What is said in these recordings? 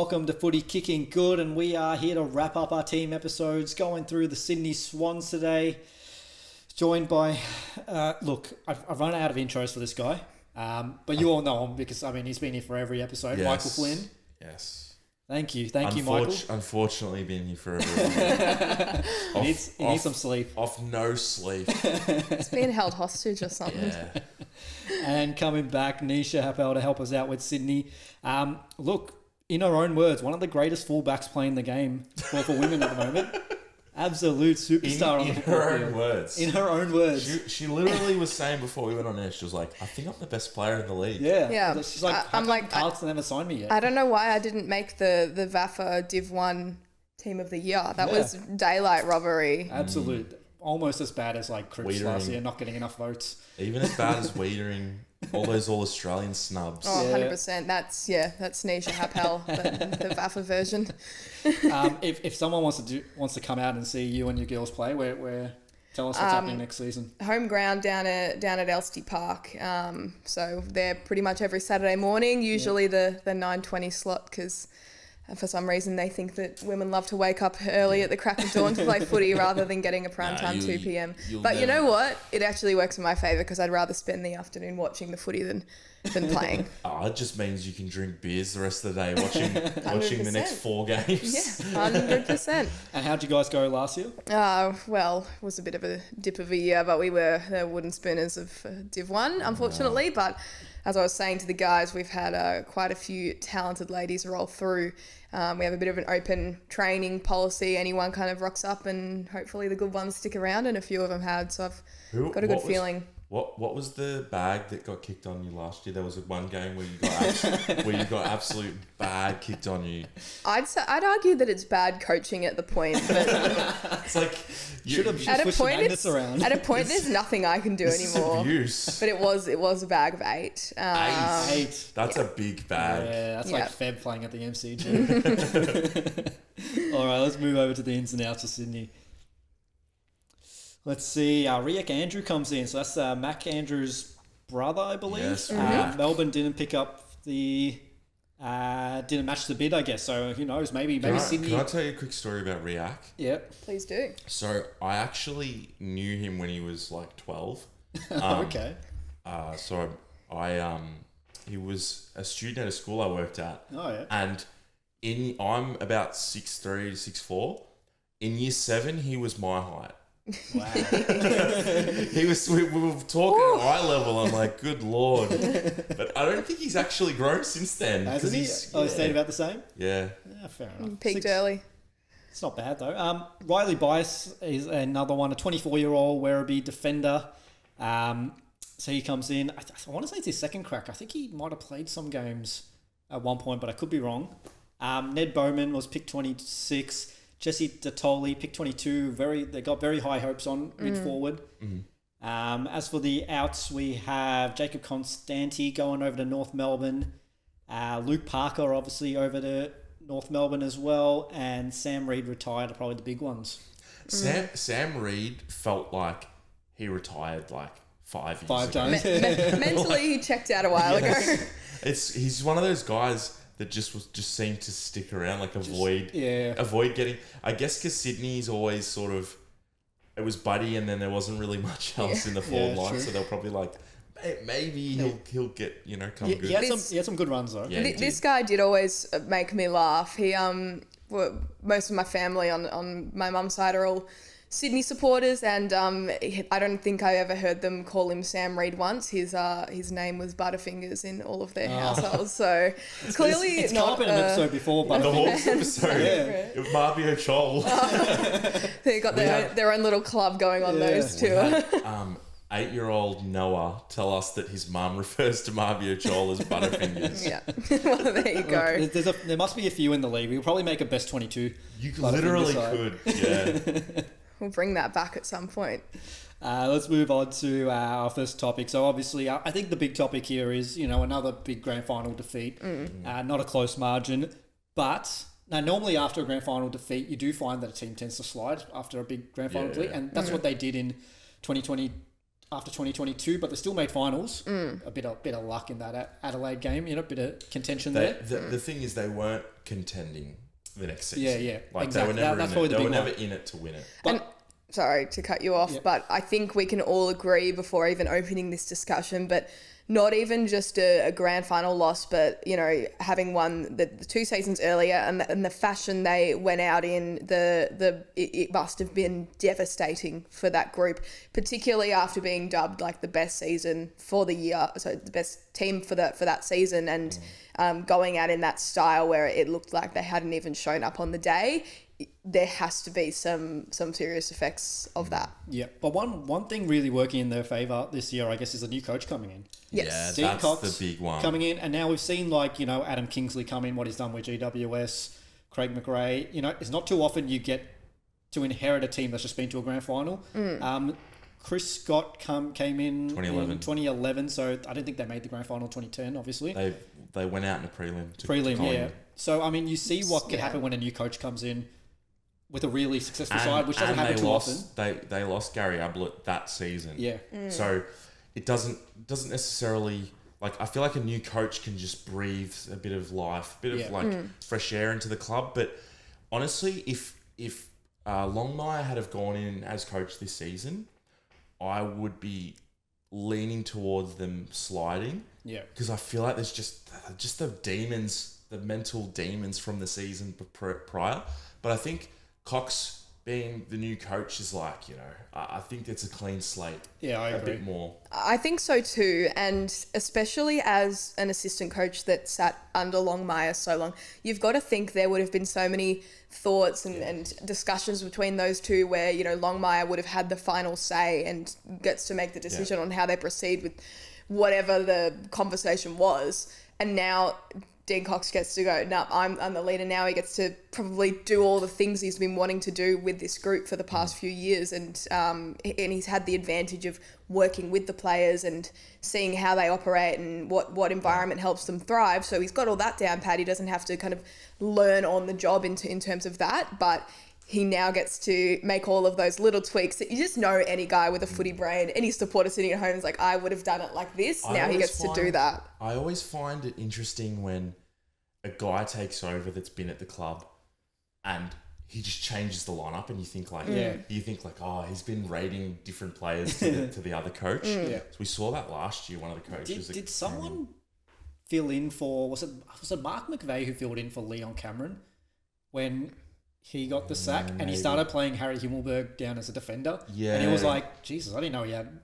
welcome to Footy Kickin Good, and we are here to wrap up our team episodes, going through the Sydney Swans today. Joined by, I've run out of intros for this guy, but you all know him because, he's been here for every episode. Yes. Michael Flynn. Yes. Thank you, Michael. Unfortunately, been here for every He needs some sleep. Off no sleep. It's being held hostage or something. Yeah. And coming back, Niesha Happel to help us out with Sydney. In her own words, one of the greatest fullbacks playing the game for women at the moment. Absolute superstar on the football her field. own words. In her own words. She literally was saying before we went on air, she was like, I think I'm the best player in the league. Yeah. She's like, Carlton never signed me yet. I don't know why I didn't make the VAFA Div 1 Team of the Year. That was daylight robbery. Absolute. Almost as bad as Cripps last year, not getting enough votes. Even as bad as Wiedering, all those All-Australian snubs. Oh, 100%. That's Niesha Happel, the VAFA version. If someone wants to come out and see you and your girls play, where tell us what's happening next season. Home ground down at Elstey Park. So they're pretty much every Saturday morning, usually the 9:20 slot, because for some reason they think that women love to wake up early at the crack of dawn to play footy rather than getting a prime time 2 p.m. But you know what? It actually works in my favour because I'd rather spend the afternoon watching the footy than playing. It just means you can drink beers the rest of the day watching the next 4 games. Yeah, 100%. And how'd you guys go last year? Well, it was a bit of a dip of a year, but we were the wooden spooners of Div 1, unfortunately. But as I was saying to the guys, we've had quite a few talented ladies roll through. We have a bit of an open training policy. Anyone kind of rocks up, and hopefully the good ones stick around, and a few of them had. So I've got a good feeling. What was the bag that got kicked on you last year? There was one game where you got absolute bag kicked on you. I'd argue that it's bad coaching at the point, but it's like at a point there's nothing I can do anymore. Abuse. But it was a bag of 8. 8. That's a big bag. Yeah, that's like Feb playing at the MCG. All right, let's move over to the ins and outs of Sydney. Let's see. Riek Andrew comes in. So that's Mac Andrews' brother, I believe. Yes, Melbourne didn't pick up didn't match the bid, I guess. So who knows? Maybe Sydney. Can I tell you a quick story about Riek? Yep. Please do. So I actually knew him when he was like 12. Okay. He was a student at a school I worked at. Oh yeah. And I'm about 6'3" to 6'4". In year 7, he was my height. Wow. We were talking at eye level. I'm like, good lord. But I don't think he's actually grown since then. Hasn't he? He stayed about the same? Yeah. Yeah, fair enough. Peaked early. It's not bad though. Riley Bice is another one, a 24-year-old Werribee defender. So he comes in. I want to say it's his second crack. I think he might have played some games at one point, but I could be wrong. Ned Bowman was picked 26. Jesse Datoli, pick 22. They got very high hopes on mid forward. Mm-hmm. As for the outs, we have Jacob Constanti going over to North Melbourne. Luke Parker obviously over to North Melbourne as well, and Sam Reid retired are probably the big ones. Sam Reid felt like he retired like 5 years ago. 5 times. Mentally, he checked out a while ago. He's one of those guys that just seemed to stick around, like avoid getting. I guess because Sydney's always sort of, it was Buddy, and then there wasn't really much else in the forward line, so they'll probably like maybe he'll get come good. He had some good runs though. Yeah, this guy did always make me laugh. He most of my family on my mum's side are all Sydney supporters, and I don't think I ever heard them call him Sam Reid once. His name was Butterfingers in all of their households, so clearly it's not come up in an episode before, but the Hawks episode, it was Marbio Chol. They got their own little club going on those two. 8-year-old Noah tell us that his mum refers to Marbio Chol as Butterfingers. Yeah, well, there you go. Look, there must be a few in the league. We'll probably make a best 22. You literally could, yeah. We'll bring that back at some point. Let's move on to our first topic. So obviously, I think the big topic here is, another big grand final defeat. Not a close margin. But now, normally after a grand final defeat, you do find that a team tends to slide after a big grand final defeat. And that's what they did in 2020. after 2022, but they still made finals. A bit of luck in that Adelaide game, a bit of contention there. The thing is, they weren't contending the next season. Yeah, Like exactly. they were never They were never in it to win it. And sorry to cut you off, but I think we can all agree before even opening this discussion, but not even just a grand final loss, but, having won the 2 seasons earlier and the fashion they went out in, it must have been devastating for that group, particularly after being dubbed like the best season for the year, so the best team for that season, and going out in that style where it looked like they hadn't even shown up on the day. There has to be some serious effects of that. Yeah, but one thing really working in their favour this year, I guess, is a new coach coming in. Yes. Yeah, Dean that's Cox the big one. coming in, and now we've seen Adam Kingsley come in, what he's done with GWS, Craig McRae. It's not too often you get to inherit a team that's just been to a grand final. Chris Scott came in 2011, so I don't think they made the grand final 2010, obviously. They went out in a prelim. Yeah. So, you see what can happen when a new coach comes in with a really successful side, which doesn't happen too often. They lost Gary Ablett that season. Yeah. So it doesn't necessarily, I feel like a new coach can just breathe a bit of life, fresh air into the club. But honestly, if Longmire had have gone in as coach this season, I would be leaning towards them sliding. Yeah. Because I feel like there's just the demons, the mental demons from the season prior. But I think Cox being the new coach is I think it's a clean slate. Yeah, I agree. A bit more. I think so too, and especially as an assistant coach that sat under Longmire so long, you've got to think there would have been so many thoughts and discussions between those two where, Longmire would have had the final say and gets to make the decision on how they proceed with whatever the conversation was. And now Dean Cox gets to go, no, I'm the leader now. He gets to probably do all the things he's been wanting to do with this group for the past few years. And he's had the advantage of working with the players and seeing how they operate and what environment helps them thrive. So he's got all that down pat. He doesn't have to kind of learn on the job in terms of that. But he now gets to make all of those little tweaks that you just know any guy with a footy brain, any supporter sitting at home is like, I would have done it like this. Now he gets to do that. I always find it interesting when a guy takes over that's been at the club and he just changes the lineup and you think he's been rating different players to the other coach. Yeah. So we saw that last year, one of the coaches. Did someone fill in for, was it Mark McVeigh who filled in for Leon Cameron when he got the sack and he started playing Harry Himmelberg down as a defender? Yeah. And he was like, Jesus, I didn't know he had,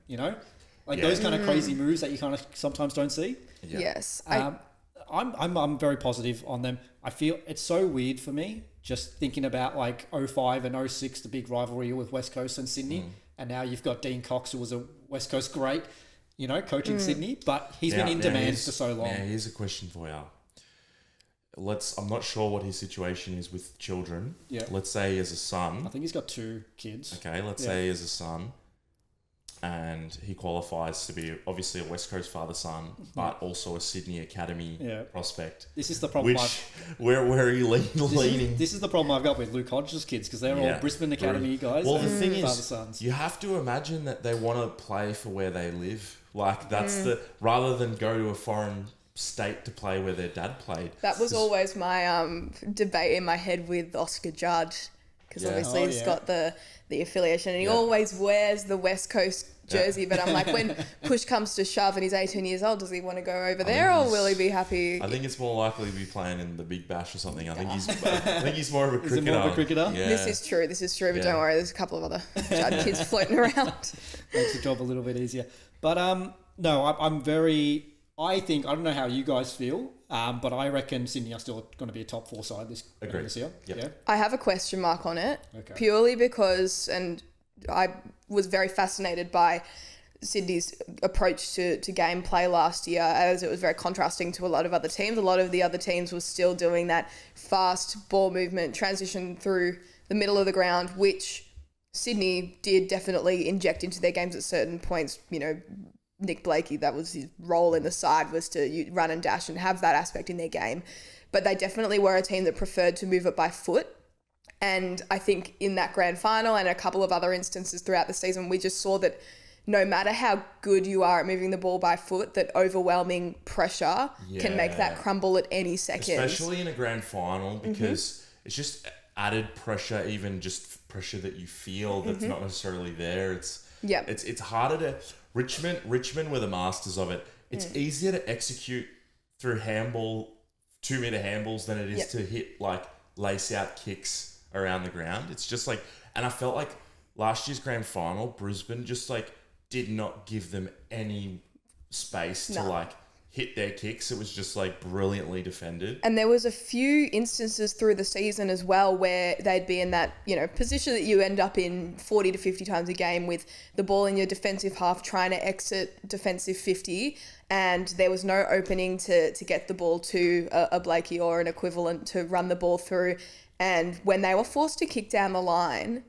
those kind of crazy moves that you kind of sometimes don't see. Yeah. Yes. I'm very positive on them. I feel it's so weird for me just thinking about 05 and 06, the big rivalry with West Coast and Sydney. And now you've got Dean Cox, who was a West Coast great, coaching Sydney, but he's been in demand for so long. Now, here's a question for you. I'm not sure what his situation is with children. Yeah. Let's say he has a son. I think he's got 2 kids. Okay, let's say he has a son and he qualifies to be obviously a West Coast father-son, but also a Sydney Academy prospect. This is the problem. Where are you leaning? This is the problem I've got with Luke Hodges' kids because they're all Brisbane Academy guys. Well, the thing is, father-sons. you have to imagine that they want to play for where they live. That's rather than go to a foreign state to play where their dad played. That was always my debate in my head with Oscar Judd, because obviously he's got the affiliation and he always wears the West Coast jersey, but I'm like, when push comes to shove and he's 18 years old, does he want to go over there or will he be happy? I think it's more likely to be playing in the Big Bash or something. I think he's more of a cricketer. Is he more of a cricketer? Yeah. This is true, but don't worry, there's a couple of other Judd kids floating around. Makes the job a little bit easier. But no, I don't know how you guys feel, but I reckon Sydney are still going to be a top 4 side this year. Yep. Yeah. I have a question mark on it, Okay. purely because, and I was very fascinated by Sydney's approach to gameplay last year, as it was very contrasting to a lot of other teams. A lot of the other teams were still doing that fast ball movement, transition through the middle of the ground, which Sydney did definitely inject into their games at certain points. Nick Blakey, that was his role in the side, was to run and dash and have that aspect in their game. But they definitely were a team that preferred to move it by foot. And I think in that grand final and a couple of other instances throughout the season, we just saw that no matter how good you are at moving the ball by foot, that overwhelming pressure can make that crumble at any second. Especially in a grand final, because it's just added pressure, even just pressure that you feel that's not necessarily there. It's harder to... Richmond were the masters of it. It's easier to execute through handball, 2 meter handballs than it is to hit like lace out kicks around the ground. It's just like... And I felt like last year's grand final, Brisbane just like did not give them any space to like hit their kicks. It was just like brilliantly defended. And there was a few instances through the season as well where they'd be in that, position that you end up in 40 to 50 times a game with the ball in your defensive half trying to exit defensive 50, and there was no opening to get the ball to a Blakey or an equivalent to run the ball through. And when they were forced to kick down the line,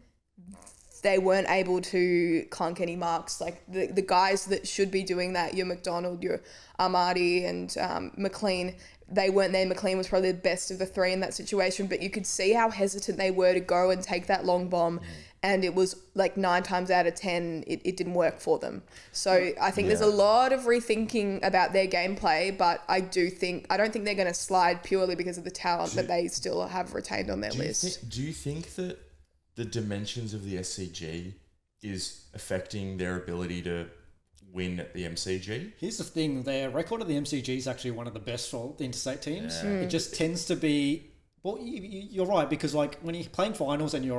they weren't able to clunk any marks. Like the guys that should be doing that, your McDonald, your Armadi and McLean, they weren't there. McLean was probably the best of the three in that situation, but you could see how hesitant they were to go and take that long bomb. And it was like 9 times out of 10, it didn't work for them. So I think there's a lot of rethinking about their gameplay, but I don't think they're going to slide purely because of the talent that they still have retained on their list. Do you think that the dimensions of the SCG is affecting their ability to win at the MCG? Here's the thing, their record at the MCG is actually one of the best for the interstate teams. It just tends to be... Well, you're right, because like when you're playing finals and you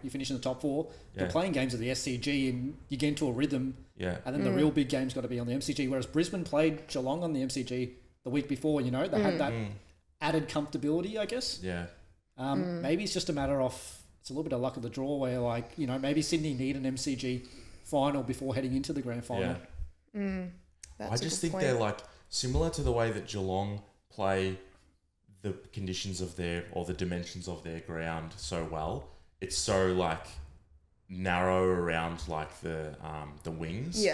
finish in the top 4, you're playing games at the SCG and you get into a rhythm, and then the real big game's got to be on the MCG, whereas Brisbane played Geelong on the MCG the week before, they had that added comfortability, I guess. Maybe it's just a matter of... It's a little bit of luck of the draw where, like, maybe Sydney need an MCG final before heading into the grand final. I just think they're, like, similar to the way that Geelong play the conditions of the dimensions of their ground so well. It's so, like, narrow around, like, the wings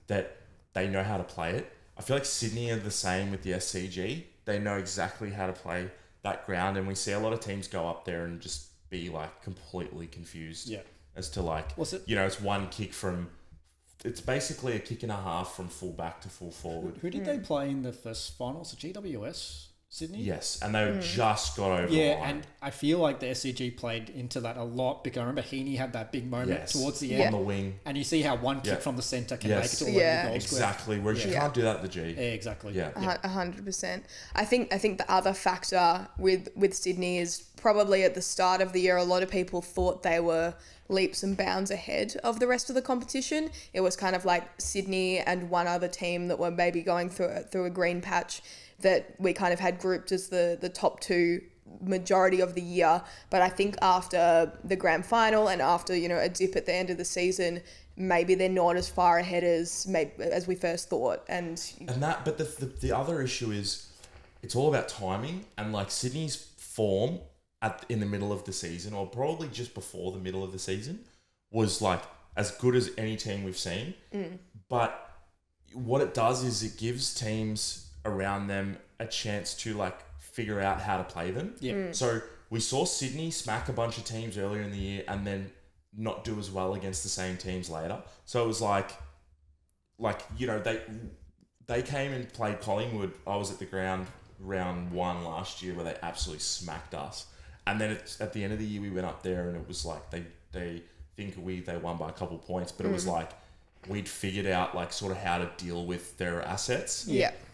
that they know how to play it. I feel like Sydney are the same with the SCG. They know exactly how to play that ground, and we see a lot of teams go up there and just be like completely confused as to like, it's one kick from, it's basically a kick and a half from full back to full forward. Who did they play in the first finals? The GWS? Sydney? Yes, and they just got over the line. And I feel like the SCG played into that a lot because I remember Heaney had that big moment towards the end. On the wing. And you see how one kick from the centre can make it to 11 goals. Exactly, whereas you can't do that at the G. Exactly. 100%. I think the other factor with Sydney is probably at the start of the year, a lot of people thought they were leaps and bounds ahead of the rest of the competition. It was kind of like Sydney and one other team that were maybe going through a green patch that we kind of had grouped as the top 2 majority of the year. But I think after the grand final and after, a dip at the end of the season, maybe they're not as far ahead as we first thought. But the other issue is it's all about timing, and like Sydney's form in the middle of the season, or probably just before the middle of the season, was like as good as any team we've seen. But what it does is it gives teams around them a chance to like figure out how to play them. So we saw Sydney smack a bunch of teams earlier in the year and then not do as well against the same teams later. So it was like they came and played Collingwood. I was at the ground round 1 last year where they absolutely smacked us. And then at the end of the year we went up there and it was like they won by a couple points, but it was like we'd figured out like sort of how to deal with their assets.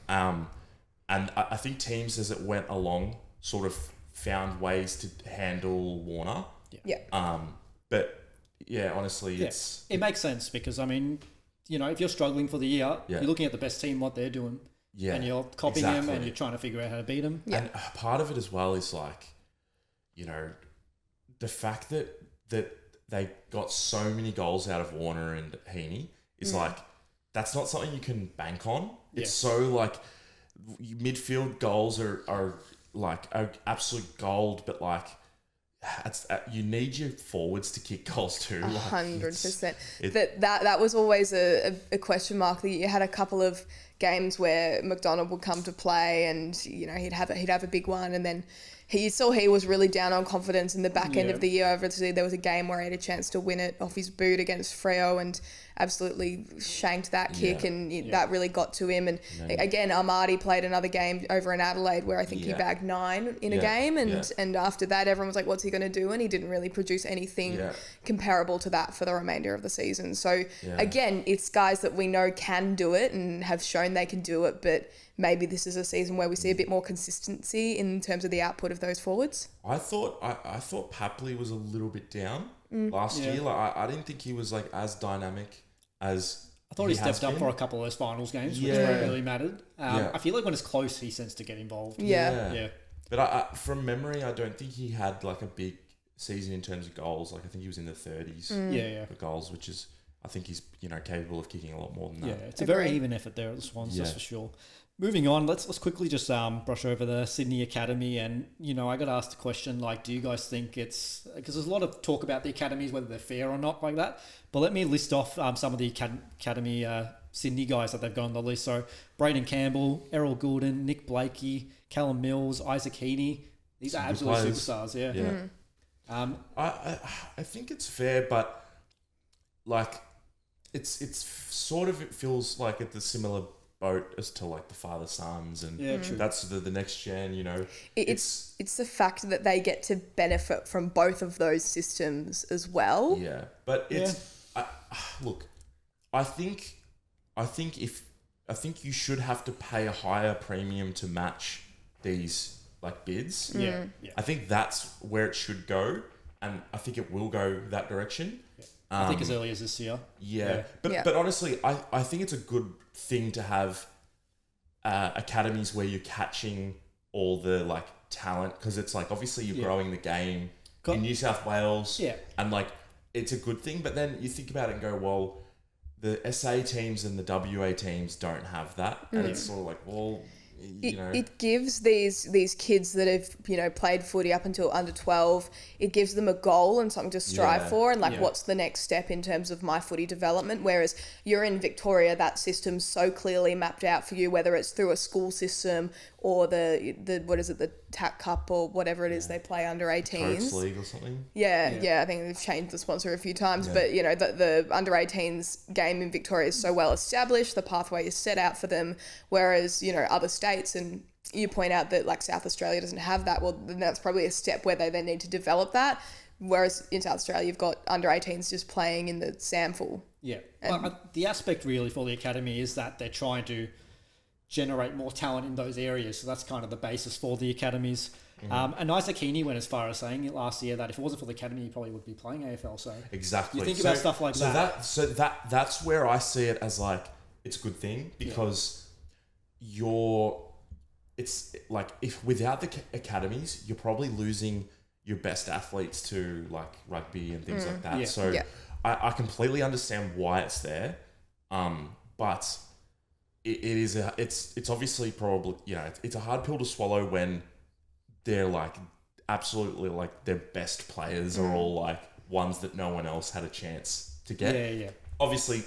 And I think teams as it went along sort of found ways to handle Warner. But honestly, it makes sense because I mean, if you're struggling for the year, you're looking at the best team, what they're doing, and you're copying them and you're trying to figure out how to beat them. And part of it as well is like, the fact that they got so many goals out of Warner and Heaney is like, that's not something you can bank on. It's so like midfield goals are like absolute gold, but like you need your forwards to kick goals too. 100%. That was always a question mark. That you had a couple of games where McDonald would come to play, and he'd have a big one, and then he was really down on confidence in the back end of the year. Obviously, there was a game where he had a chance to win it off his boot against Freo and absolutely shanked that kick, and that really got to him. And again, Amadi played another game over in Adelaide where I think he bagged 9 in a game, and after that, everyone was like, "What's he going to do?" And he didn't really produce anything comparable to that for the remainder of the season. So again, it's guys that we know can do it and have shown they can do it, but maybe this is a season where we see a bit more consistency in terms of the output of those forwards. I thought Papley was a little bit down last year. Like I didn't think he was like as dynamic as I thought he stepped up for a couple of those finals games, which really mattered. I feel like when it's close, he tends to get involved. Yeah. But from memory, I don't think he had like a big season in terms of goals. Like I think he was in the 30s for goals, which is, I think he's capable of kicking a lot more than that. Yeah, it's a very even effort there at the Swans, that's for sure. Moving on, let's quickly just brush over the Sydney Academy, and I got asked a question like, do you guys think it's, because there's a lot of talk about the academies, whether they're fair or not like that, but let me list off some of the academy Sydney guys that they've got on the list. So Braden Campbell, Errol Goulden, Nick Blakey, Callum Mills, Isaac Heaney. These are absolute superstars. I think it's fair, but like it's sort of, it feels like it's a similar boat as to like the father sons, and that's the next gen. It's the fact that they get to benefit from both of those systems as well. Yeah, but it's look, I think you should have to pay a higher premium to match these like bids. Yeah. I think that's where it should go, and I think it will go that direction. I think as early as this year. But honestly, I think it's a good thing to have academies where you're catching all the like talent, because it's like obviously you're growing the game in New South Wales, and like it's a good thing. But then you think about it and go, well, the SA teams and the WA teams don't have that, and it's sort of like, well, it gives these kids that have played footy up until under 12, it gives them a goal and something to strive for, and like what's the next step in terms of my footy development. Whereas you're in Victoria, that system's so clearly mapped out for you, whether it's through a school system or the what is it, the TAC Cup or whatever it is they play under 18s. Coates League or something. I think they've changed the sponsor a few times, but the under 18s game in Victoria is so well established, the pathway is set out for them, whereas other states, and you point out that like South Australia doesn't have that, well then that's probably a step where they then need to develop that, whereas in South Australia you've got under 18s just playing in the SAMFL. The aspect really for the academy is that they're trying to generate more talent in those areas, so that's kind of the basis for the academies. And Isaac Heaney went as far as saying it last year that if it wasn't for the academy, he probably would be playing AFL. So exactly, you think about stuff like that. That's where I see it as like it's a good thing, because it's like, if without the academies, you're probably losing your best athletes to like rugby and things like that. I completely understand why it's there, but it's obviously probably it's a hard pill to swallow when they're like absolutely like their best players are all like ones that no one else had a chance to get. Obviously,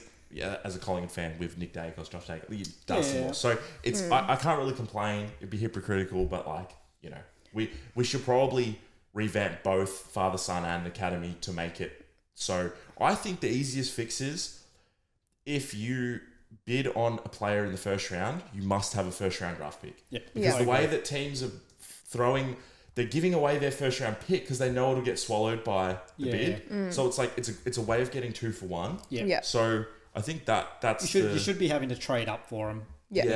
as a Collingwood fan, with Nick Dacos, Josh Dacos, he does some more. So it's I can't really complain. It'd be hypocritical, but like we should probably revamp both father son and academy to make it. So I think the easiest fix is, if you bid on a player in the first round, you must have a first round draft pick. Because the way that teams are they're giving away their first round pick because they know it'll get swallowed by the bid. So it's like it's a way of getting 2 for 1. So I think that's you should be having to trade up for them.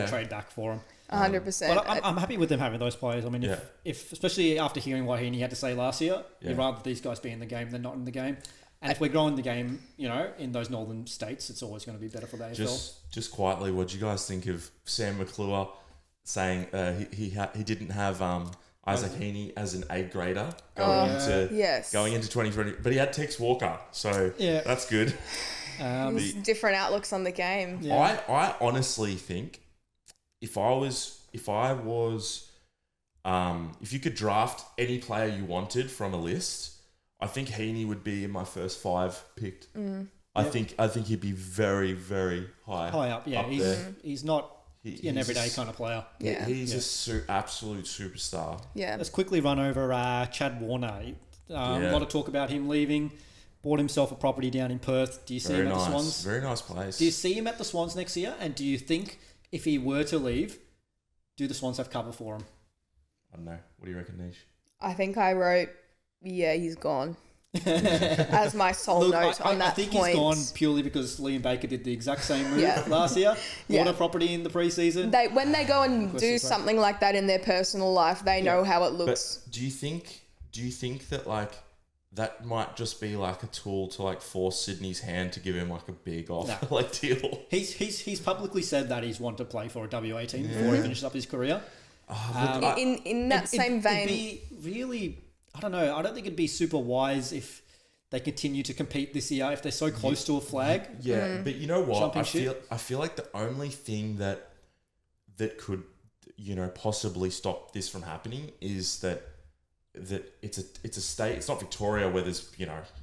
Trade back for them. 100%. But I'm happy with them having those players. I mean, if especially after hearing what Heaney had to say last year, you'd rather these guys be in the game than not in the game. And if we're growing the game, in those northern states, it's always going to be better for the AFL. Just quietly, what do you guys think of Sam McClure saying he didn't have Isaac Heaney as an A grader going into 2020, but he had Tex Walker, so that's good. Different outlooks on the game. I honestly think if you could draft any player you wanted from a list, I think Heaney would be in my first 5 picked. I think he'd be very, very high. High up, yeah. Up there. He's not an everyday kind of player. Yeah. He's absolute superstar. Yeah. Let's quickly run over Chad Warner. A lot of talk about him leaving. Bought himself a property down in Perth. Do you see him at the Swans? Very nice place. Do you see him at the Swans next year? And do you think if he were to leave, do the Swans have cover for him? I don't know. What do you reckon, Nish? I think I wrote, he's gone. As my sole note on that point. I think he's gone purely because Liam Baker did the exact same move last year. Bought a property in the preseason. When they go and do something like that in their personal life, they know how it looks. But do you think that like that might just be like a tool to like force Sydney's hand to give him like a big offer deal? He's publicly said that he's wanted to play for a WA team before he finishes up his career. In that same vein, it'd be really, I don't know. I don't think it'd be super wise if they continue to compete this year if they're so close to a flag. Yeah, but you know what? I feel like the only thing that could, possibly stop this from happening is that it's a state. It's not Victoria where there's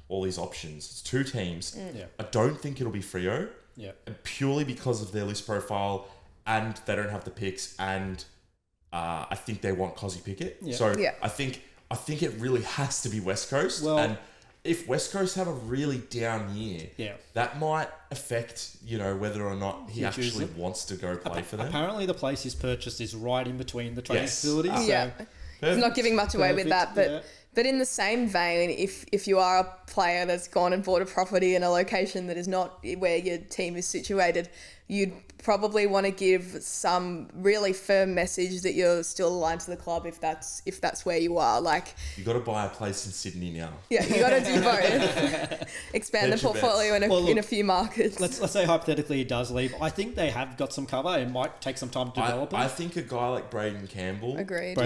all these options. It's two teams. I don't think it'll be Freo. Yeah, and purely because of their list profile, and they don't have the picks, and I think they want Cozzy Pickett. Yeah. So I think it really has to be West Coast. Well, and if West Coast have a really down year, that might affect whether or not he actually wants to go play for them. Apparently, the place he's purchased is right in between the training facilities. He's not giving much away with that, but in the same vein, if you are a player that's gone and bought a property in a location that is not where your team is situated, you'd probably want to give some really firm message that you're still aligned to the club if that's where you are. Like, you got to buy a place in Sydney now. Yeah, you got to do both. Expand the portfolio in a few markets. Let's say hypothetically he does leave. I think they have got some cover. It might take some time to develop it. I think a guy like Braden Campbell. Agreed.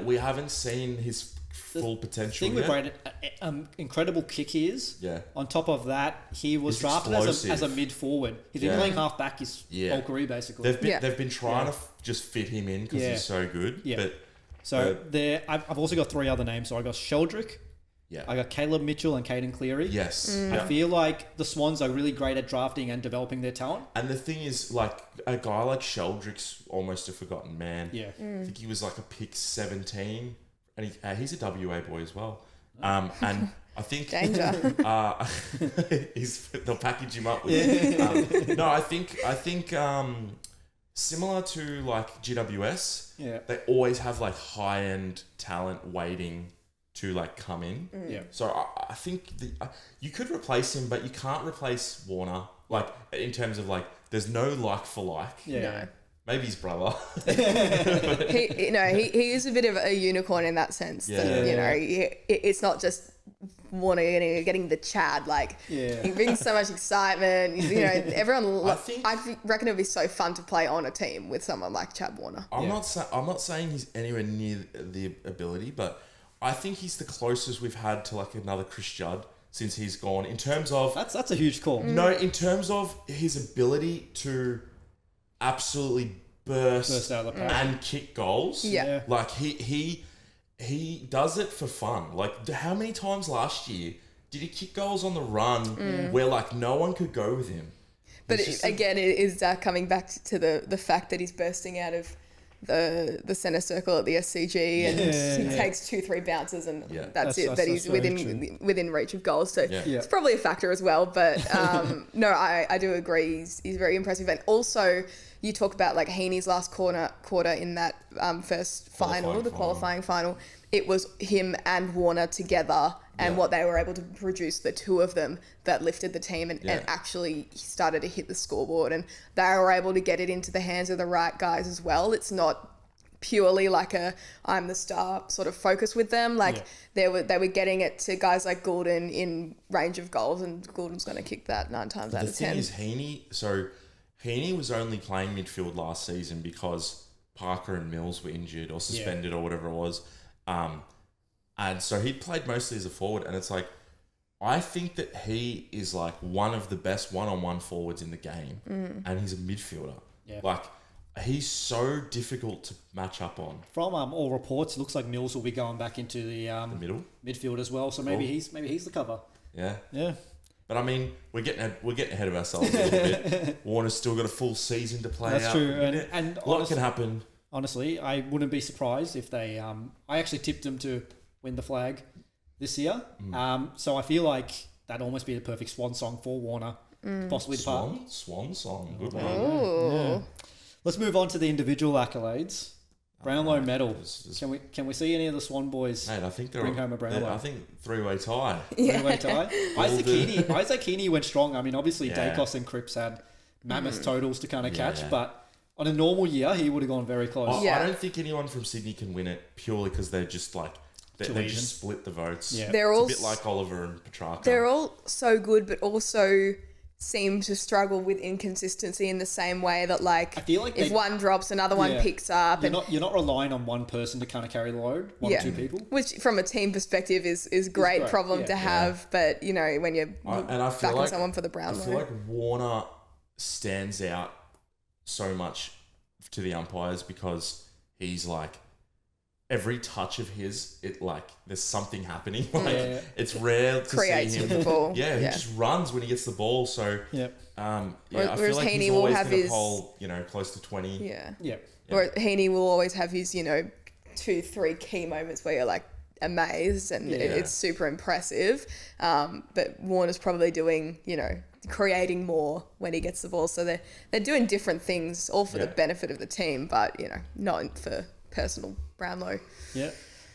We haven't seen his full potential yet. The thing with Braden, incredible kick he is. Yeah. On top of that, he was drafted as a mid forward. He's been playing half back his whole career basically. They've been trying to just fit him in because he's so good. Yeah. I've also got three other names. So I got Sheldrick. Yeah. I got Caleb Mitchell and Caden Cleary. Yes. I feel like the Swans are really great at drafting and developing their talent. And the thing is, like, a guy like Sheldrick's almost a forgotten man. Yeah. I think he was like a pick 17. And he's a WA boy as well. And I think... Danger. They'll package him up with... I think similar to, like, GWS, they always have, like, high-end talent waiting to, like, come in. Yeah. So I think you could replace him, but you can't replace Warner. Like, in terms of, like, there's no like for like. Yeah. No. Maybe his brother. he is a bit of a unicorn in that sense. Yeah. That, it's not just Warner getting the Chad. Like, he brings so much excitement. Everyone. I reckon it'd be so fun to play on a team with someone like Chad Warner. I'm not saying he's anywhere near the ability, but I think he's the closest we've had to like another Chris Judd since he's gone. In terms of that's a huge call. No, in terms of his ability to absolutely burst out of the pack and kick goals. Yeah. Like he does it for fun. Like, how many times last year did he kick goals on the run where like no one could go with him? But it is coming back to the fact that he's bursting out of the centre circle at the SCG and he takes 2-3 bounces and that's it. That he's within reach of goals. So it's probably a factor as well. But no, I do agree. He's very impressive. And also, you talk about like Heaney's last quarter in that first final, the qualifying final. It was him and Warner together and what they were able to produce, the two of them, that lifted the team and actually started to hit the scoreboard. And they were able to get it into the hands of the right guys as well. It's not purely like I'm the star sort of focus with them. Like they were getting it to guys like Goulden in range of goals, and Goulden's going to kick that 9 times out of 10. The thing is Heaney was only playing midfield last season because Parker and Mills were injured or suspended or whatever it was. And so he played mostly as a forward, and it's like, I think that he is like one of the best one-on-one forwards in the game, and he's a midfielder. Yeah. Like, he's so difficult to match up on. From all reports, it looks like Mills will be going back into the middle midfield as well. So maybe he's the cover. Yeah. Yeah. But I mean, we're getting ahead of ourselves a little bit. Warner's still got a full season to play out. That's true, and a lot can happen. Honestly, I wouldn't be surprised if they. I actually tipped them to win the flag this year. So I feel like that'd almost be the perfect swan song for Warner, possibly depart. Swan song, good one. Oh. Let's move on to the individual accolades. Brownlow medal. Can we see any of the Swan boys? Mate, I think bring home a Brownlow. I think three-way tie. Three-way tie. Isaac Heaney went strong. I mean, obviously Dacos and Cripps had mammoth totals to kind of catch, but on a normal year, he would have gone very close. I don't think anyone from Sydney can win it purely because they're just like they just split the votes. Yeah. It's a bit like Oliver and Petrarca. They're all so good, but also seem to struggle with inconsistency in the same way that I feel like if one drops, another one picks up. You're not relying on one person to kind of carry the load, one or two people. Which from a team perspective is great problem to have, but when you're backing someone for the Brownlow. I feel like Warner stands out so much to the umpires because he's like every touch of his, there's something happening. It's rare to creates see him. with the ball. He just runs when he gets the ball. So I feel like Heaney he's always going to his poll, close to 20. Or Heaney will always have his 2-3 key moments where you're like amazed and it's super impressive. But Warner's probably doing creating more when he gets the ball. So they're doing different things all for the benefit of the team, but not for personal Brownlow.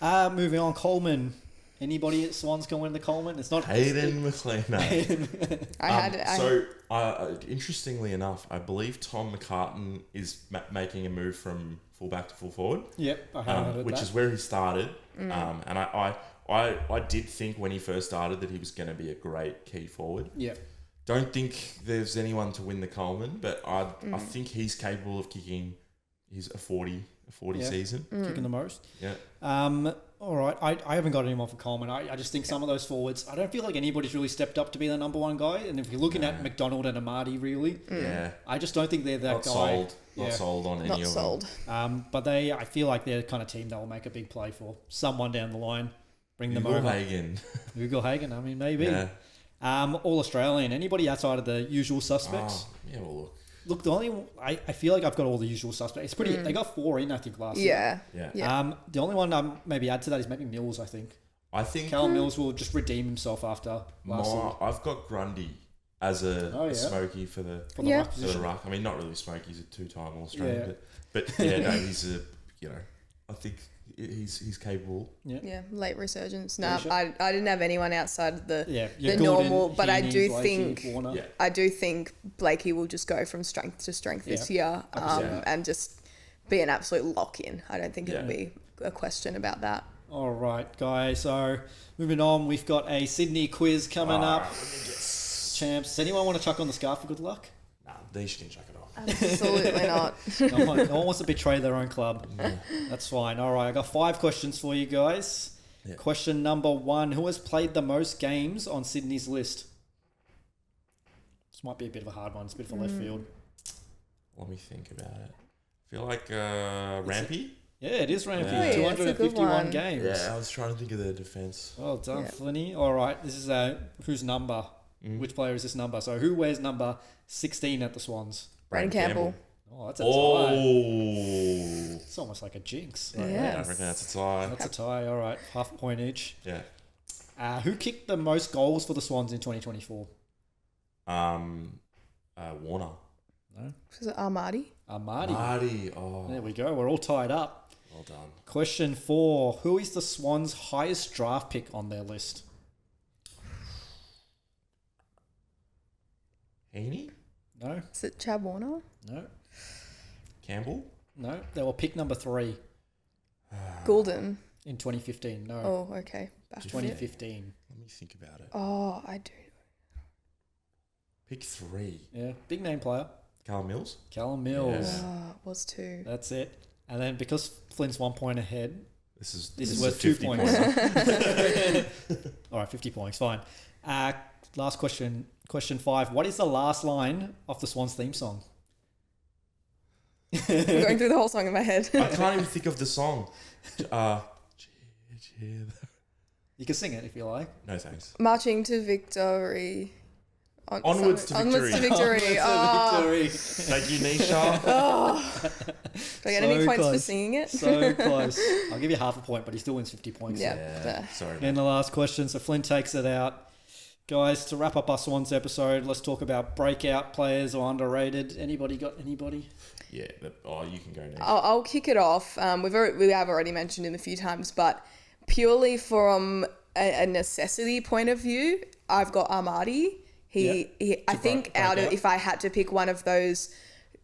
Moving on, Coleman. Anybody at Swans can win the Coleman? It's not Hayden McLean. No. Interestingly enough, I believe Tom McCartan is making a move from fullback to full forward. Yep, I heard that. Which is where he started. And I did think when he first started that he was going to be a great key forward. Yeah. Don't think there's anyone to win the Coleman, but I think he's capable of kicking. He's a 40 season. Kicking the most. Yeah. All right. I haven't got anyone for Coleman. I just think some of those forwards, I don't feel like anybody's really stepped up to be the number one guy. And if you're looking at McDonald and Amadi, really, I just don't think they're that guy. Not sold on any of them. But I feel like they're the kind of team that will make a big play for someone down the line. Bring them over. Hugo Hagen. I mean, maybe. Yeah. All Australian. Anybody outside of the usual suspects? Look, the only I feel like I've got all the usual suspects. It's pretty. They got 4 in, I think, last year. Yeah. The only one maybe add to that is maybe Mills. I think Callum Mills will just redeem himself after last year. I've got Grundy as a smoky for the ruck. I mean, not really smoky. He's a 2-time All Australian, but he's I think he's capable. Yeah, late resurgence. No, I didn't have anyone outside of the Gordon, normal, but Heaney, I do think Blakey will just go from strength to strength this year, and just be an absolute lock in. I don't think it'll be a question about that. All right, guys. So moving on, we've got a Sydney quiz coming up. Champs, does anyone want to chuck on the scarf for good luck? Nah, they shouldn't chuck it off. Absolutely not. No one wants to betray their own club. Yeah. That's fine. All right, I got 5 questions for you guys. Yeah. Question number 1: who has played the most games on Sydney's list? This might be a bit of a hard one. It's a bit for left field. Let me think about it. I feel like Rampy. Yeah, it is Rampy. Yeah. 251 games. Yeah, I was trying to think of their defence. Well done, Flynny. All right, this is whose number? Which player is this number? So who wears number 16 at the Swans? Braden Campbell. Oh, that's a tie. It's almost like a jinx. Right? Yeah, I reckon that's a tie. That's a tie. All right, half a point each. Yeah. Who kicked the most goals for the Swans in 2024? Warner. No. Was it Armadi? Armadi. Oh. There we go. We're all tied up. Well done. Question 4: who is the Swans' highest draft pick on their list? Heaney? No. Is it Chad Warner? No. Campbell? No. They were pick number 3. Goulden? In 2015. No. Oh, okay. Back 2015. Let me think about it. Oh, I do. Pick 3. Yeah. Big name player. Callum Mills? Callum Mills. Yeah. Oh, it was 2. That's it. And then because Flynn's 1 point ahead, this is worth 2 points. All right, 50 points. Fine. Last question. Question 5. What is the last line of the Swans theme song? I'm going through the whole song in my head. I can't even think of the song. You can sing it if you like. No thanks. Marching to victory. Onwards to victory. Thank you, Niesha. Do I get any points for singing it? So close. I'll give you half a point, but he still wins 50 points. Yeah. Sorry. And the last question. So Flynn takes it out. Guys, to wrap up our Swans episode, let's talk about breakout players or underrated. Anybody got anybody? Yeah. You can go next. I'll kick it off. We have already mentioned him a few times, but purely from a necessity point of view, I've got Armadi. I think if I had to pick one of those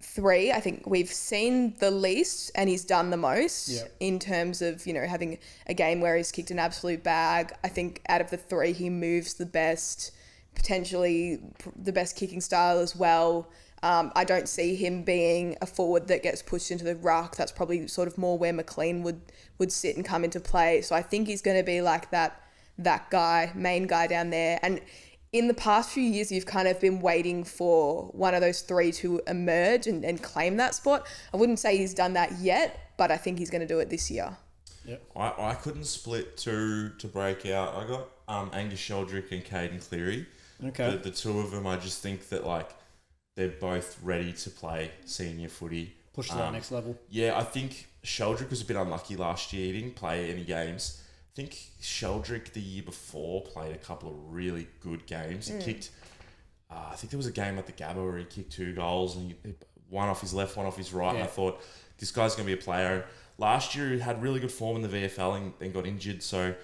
three, I think we've seen the least and he's done the most in terms of, having a game where he's kicked an absolute bag. I think out of the three, he moves the best, potentially the best kicking style as well. I don't see him being a forward that gets pushed into the ruck. That's probably sort of more where McLean would sit and come into play. So I think he's going to be like that guy, main guy down there. And in the past few years, you've kind of been waiting for one of those three to emerge and claim that spot. I wouldn't say he's done that yet, but I think he's going to do it this year. Yep. I couldn't split two to break out. I got Angus Sheldrick and Caden Cleary. Okay. The two of them, I just think that they're both ready to play senior footy. Push to that next level. Yeah, I think Sheldrick was a bit unlucky last year. He didn't play any games. I think Sheldrick the year before played a couple of really good games. He kicked, I think there was a game at the Gabba where he kicked 2 goals and one off his left, one off his right. Yeah. And I thought, this guy's going to be a player. Last year, he had really good form in the VFL and then got injured. So,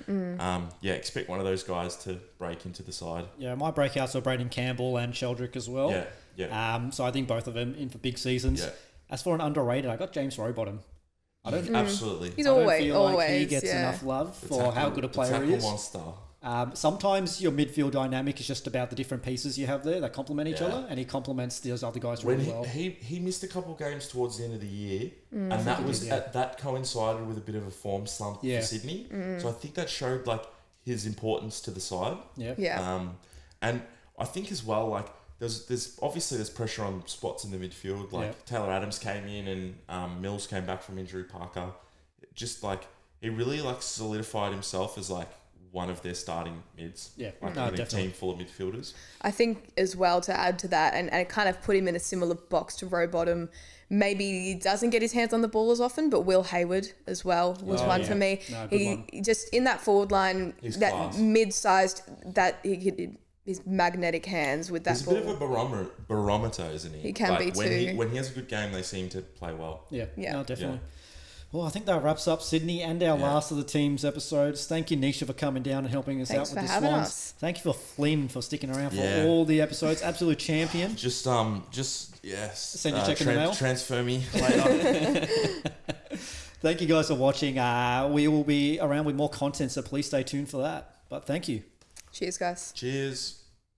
expect one of those guys to break into the side. Yeah, my breakouts are Braden Campbell and Sheldrick as well. Yeah. So I think both of them in for big seasons. Yeah. As for an underrated, I got James Rowbottom. Absolutely. He's I don't always feel like he gets yeah. enough love for how good a player he is. Monster. Sometimes your midfield dynamic is just about the different pieces you have there that complement each other, and he complements those other guys really well. He missed a couple of games towards the end of the year, and that coincided with a bit of a form slump for Sydney. So I think that showed his importance to the side. Yeah. And I think as well, there's obviously pressure on spots in the midfield. Taylor Adams came in and Mills came back from injury. Parker, just he really solidified himself as one of their starting mids. Yeah, definitely. A team full of midfielders. I think as well to add to that and kind of put him in a similar box to Rowbottom. Maybe he doesn't get his hands on the ball as often, but Will Hayward as well was one for me. No, he just in that forward line, that class. Mid-sized, that his magnetic hands with that ball. He's a bit of a barometer, isn't he? He can be too. When he has a good game, they seem to play well. Yeah, no, definitely. Yeah. Well, I think that wraps up Sydney and our last of the team's episodes. Thank you, Niesha, for coming down and helping us out with the Swans. Us. Thank you for Flynn for sticking around for all the episodes. Absolute champion. Just yes. Send your check in the mail. Transfer me later. Thank you guys for watching. We will be around with more content, so please stay tuned for that. But thank you. Cheers, guys. Cheers.